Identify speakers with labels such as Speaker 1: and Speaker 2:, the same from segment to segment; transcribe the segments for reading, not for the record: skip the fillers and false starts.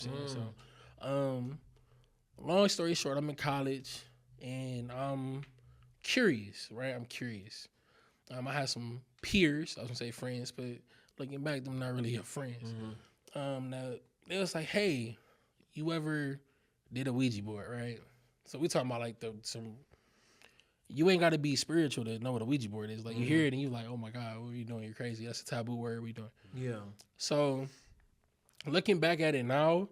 Speaker 1: So, long story short, I'm in college and I'm curious, right? I'm curious. I had some peers, I was gonna say friends, but looking back, them not really your friends. Now it was like, hey, you ever did a Ouija board, right? So we talking about like some. You ain't got to be spiritual to know what a Ouija board is. Like you hear it and you like, oh my God, what are you doing? You're crazy. That's a taboo word. What are you doing?
Speaker 2: Yeah.
Speaker 1: So looking back at it now,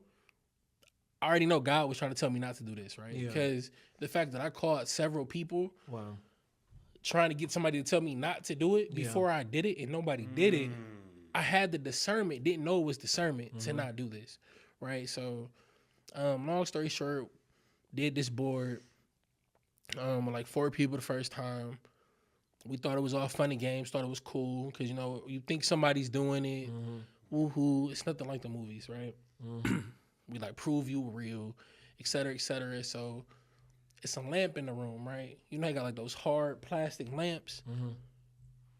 Speaker 1: I already know God was trying to tell me not to do this, right?
Speaker 2: Yeah.
Speaker 1: Because the fact that I called several people
Speaker 2: Wow.
Speaker 1: trying to get somebody to tell me not to do it before I did it and nobody did it, I had the discernment, didn't know it was discernment to not do this, right? So long story short, did this board with like 4 people the first time. We thought it was all fun and games, thought it was cool because, you know, you think somebody's doing it, woohoo, it's nothing like the movies, right? We like prove you real, et cetera, et cetera. So it's a lamp in the room, right? You know, you got like those hard plastic lamps.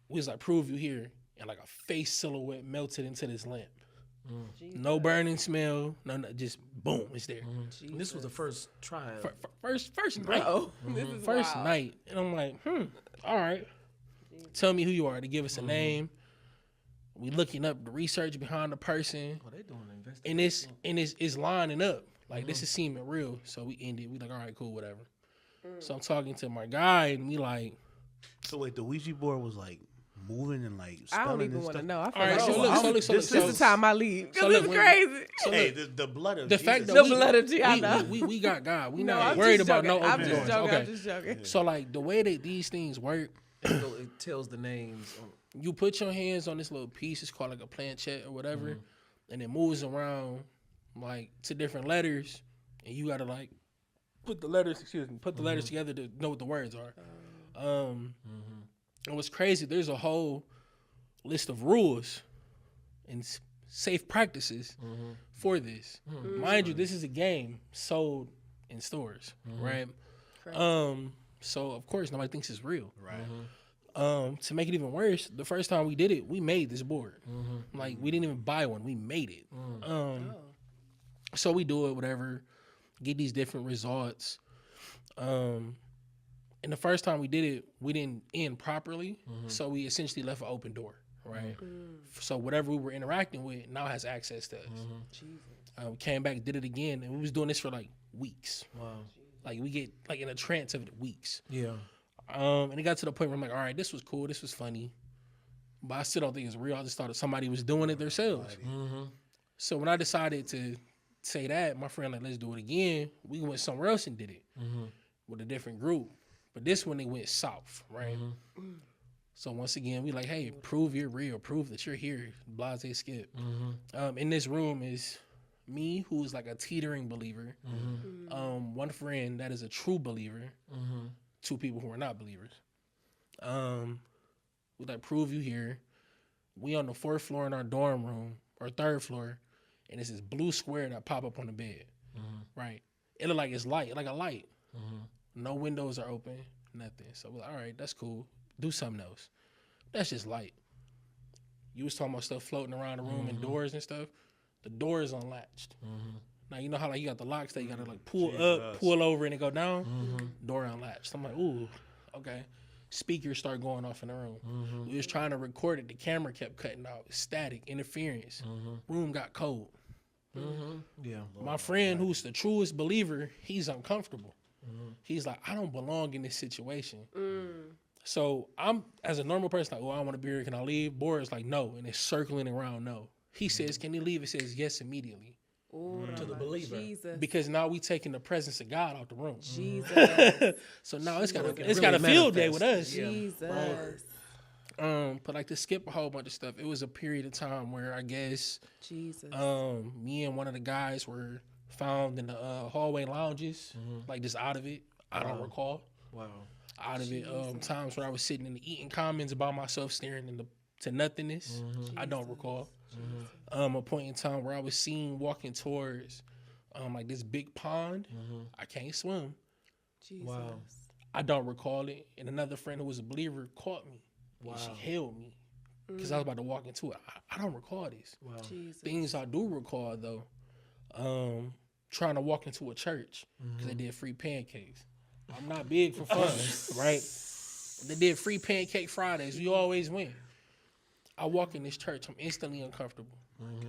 Speaker 1: We was like, prove you here. And like a face silhouette melted into this lamp. No burning smell, no, just boom, it's there.
Speaker 2: This was the first trial.
Speaker 1: First night.
Speaker 3: This is
Speaker 1: First
Speaker 3: wild.
Speaker 1: night. And I'm like, all right. Tell me who you are. To give us a name. We looking up the research behind the person.
Speaker 2: Oh, they doing an investigation.
Speaker 1: And it's lining up. Like this is seeming real. So we ended. We like, all right, cool, whatever. So I'm talking to my guy and we like.
Speaker 4: So wait, the Ouija board was like moving and like
Speaker 3: I don't
Speaker 4: spelling
Speaker 3: even
Speaker 4: and
Speaker 3: want to
Speaker 4: stuff?
Speaker 3: know. I
Speaker 1: All
Speaker 3: feel
Speaker 1: right,
Speaker 3: like
Speaker 1: so look,
Speaker 3: this is the time I leave.
Speaker 1: so
Speaker 3: Because
Speaker 1: look,
Speaker 3: it's
Speaker 1: when-
Speaker 3: crazy.
Speaker 1: So
Speaker 4: Hey,
Speaker 1: look,
Speaker 4: the blood of
Speaker 1: the
Speaker 4: Jesus.
Speaker 1: fact that
Speaker 3: The
Speaker 1: we,
Speaker 3: blood of Jesus, I know.
Speaker 1: we got God. We
Speaker 3: No,
Speaker 1: not
Speaker 3: I'm
Speaker 1: worried
Speaker 3: just
Speaker 1: about
Speaker 3: joking.
Speaker 1: no
Speaker 3: I'm
Speaker 1: open
Speaker 3: just
Speaker 1: doors.
Speaker 3: joking.
Speaker 1: Okay.
Speaker 3: I'm just joking.
Speaker 1: So like the way that these things work,
Speaker 2: It tells the names.
Speaker 1: you put your hands on this little piece. It's called like a planchette or whatever, and it moves around like to different letters, and you gotta like put the letters. Put the letters together to know what the words are. And what's crazy? There's a whole list of rules and safe practices for this. Mind you, this is a game sold in stores, right? So of course nobody thinks it's real.
Speaker 4: Right.
Speaker 1: To make it even worse, the first time we did it, we made this board. Like we didn't even buy one, we made it. So we do it, whatever, get these different results. And the first time we did it, we didn't end properly, so we essentially left an open door, right? So whatever we were interacting with now has access to us. We came back, did it again, and we was doing this for like weeks.
Speaker 2: Wow.
Speaker 1: Like we get like in a trance of it weeks.
Speaker 2: Yeah.
Speaker 1: And it got to the point where I'm like, all right, this was cool, this was funny, but I still don't think it's real. I just thought that somebody was doing it themselves. So when I decided to say that, my friend like, let's do it again. We went somewhere else and did it with a different group. But this one, they went south, right? So once again, we like, hey, prove you're real, prove that you're here, blase skip. In this room is me, who is like a teetering believer, one friend that is a true believer, 2 people who are not believers. We like, prove you here. We on the 4th floor in our dorm room, or 3rd floor, and it's this blue square that pop up on the bed, right? It look like it's light, like a light. No windows are open, nothing. So we're like, all right, that's cool. Do something else. That's just light. You was talking about stuff floating around the room and doors and stuff. The door is unlatched. Now, you know how like you got the locks that you got to like pull up, pull over, and it go down? Door unlatched. I'm like, ooh, okay. Speakers start going off in the room. We was trying to record it. The camera kept cutting out. Static, interference. Room got cold.
Speaker 2: Yeah.
Speaker 1: My friend, who's the truest believer, he's uncomfortable. He's like, I don't belong in this situation. So I'm, as a normal person, like, oh, I want to be here. Can I leave? Boris like, no. And it's circling around, no. He says, can he leave? It says yes immediately.
Speaker 3: Ooh,
Speaker 2: To the believer.
Speaker 3: Jesus.
Speaker 1: Because now we taking the presence of God out the room.
Speaker 3: Jesus.
Speaker 1: So now it's got a
Speaker 2: really
Speaker 1: field day
Speaker 2: manifest.
Speaker 1: with us.
Speaker 3: Jesus.
Speaker 1: But like to skip a whole bunch of stuff, it was a period of time where I guess
Speaker 3: Jesus.
Speaker 1: me and one of the guys were found in the hallway lounges, like just out of it. I don't recall.
Speaker 2: Wow.
Speaker 1: Out of it. Times where I was sitting in the eating commons by myself, staring to nothingness. I don't recall. A point in time where I was seen walking towards like this big pond. I can't swim.
Speaker 3: Jesus.
Speaker 2: Wow.
Speaker 1: I don't recall it. And another friend who was a believer caught me. Wow. And she held me because I was about to walk into it. I don't recall this.
Speaker 2: Wow.
Speaker 3: Jesus.
Speaker 1: Things I do recall though. trying to walk into a church because they did free pancakes. I'm not big for fun, right? They did free pancake Fridays. We always win. I walk in this church. I'm instantly uncomfortable.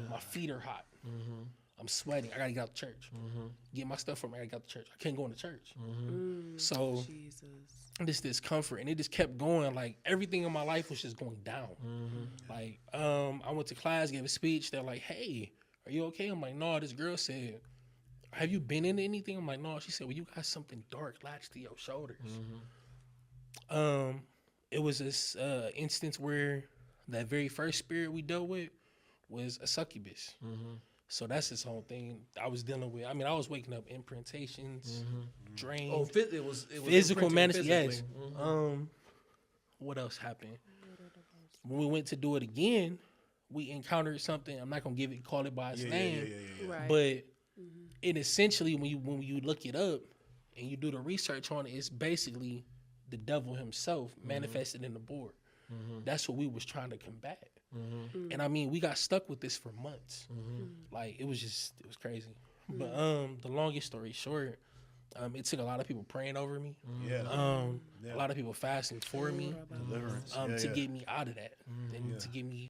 Speaker 1: My feet are hot. I'm sweating. I gotta get out the church. Get my stuff from me. I gotta get out the church. I can't go in the church. So this discomfort, and it just kept going. Like everything in my life was just going down. Like I went to class, gave a speech. They're like, "Hey, are you okay?" I'm like, "No." This girl said, "Have you been in anything?" I'm like, "No." She said, "Well, you got something dark latched to your shoulders." It was this instance where that very first spirit we dealt with was a succubus. So that's this whole thing I was dealing with. I mean, I was waking up imprintations, dreams.
Speaker 2: Oh, it was
Speaker 1: physical
Speaker 2: imprinted
Speaker 1: yes.
Speaker 2: physically.
Speaker 1: What else happened? When we went to do it again, we encountered something. I'm not gonna call it by its name,
Speaker 3: Right.
Speaker 1: but it essentially when you look it up and you do the research on it, it's basically the devil himself manifested in the board. That's what we was trying to combat. And I mean, we got stuck with this for months. Like it was crazy. But the longest story short, it took a lot of people praying over me. A lot of people fasting for me
Speaker 4: Deliverance.
Speaker 1: to get me out of that and to get me